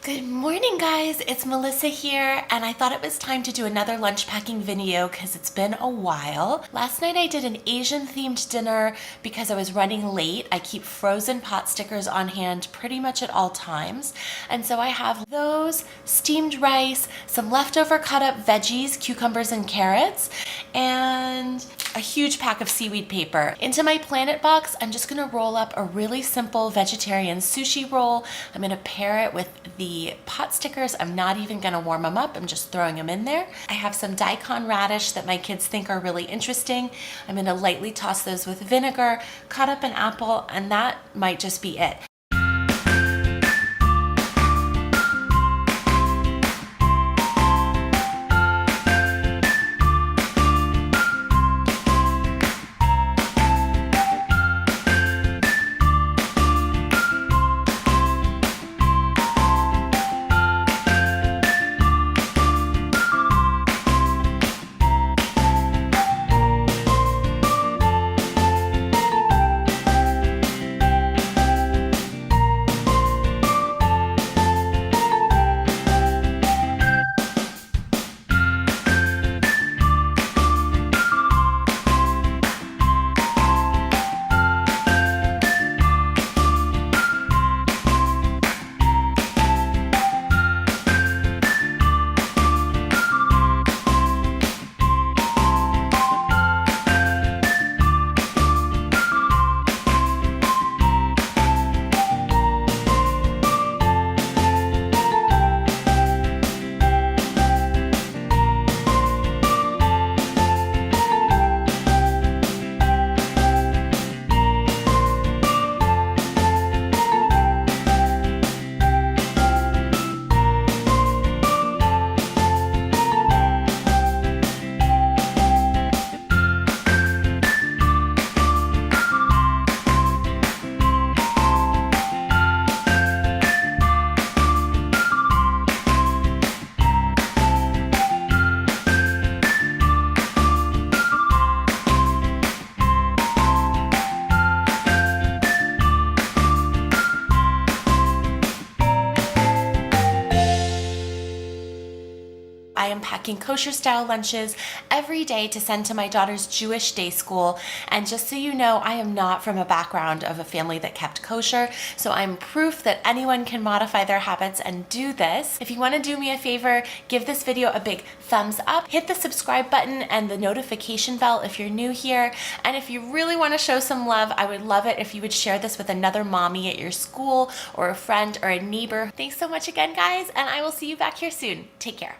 Good morning, guys. It's Melissa here, and I thought it was time to do another lunch packing video because it's been a while. Last night I did an Asian themed dinner because I was running late. I keep frozen pot stickers on hand pretty much at all times. And so I have those, steamed rice, some leftover cut up veggies, cucumbers and carrots, and a huge pack of seaweed paper. Into my PlanetBox, I'm just gonna roll up a really simple vegetarian sushi roll. I'm gonna pair it with the pot stickers. I'm not even gonna warm them up. I'm just throwing them in there. I have some daikon radish that my kids think are really interesting. I'm gonna lightly toss those with vinegar, cut up an apple, and that might just be it. I am packing kosher-style lunches every day to send to my daughter's Jewish day school. And just so you know, I am not from a background of a family that kept kosher, so I'm proof that anyone can modify their habits and do this. If you want to do me a favor, give this video a big thumbs up, hit the subscribe button and the notification bell if you're new here. And if you really want to show some love, I would love it if you would share this with another mommy at your school or a friend or a neighbor. Thanks so much again, guys, and I will see you back here soon. Take care.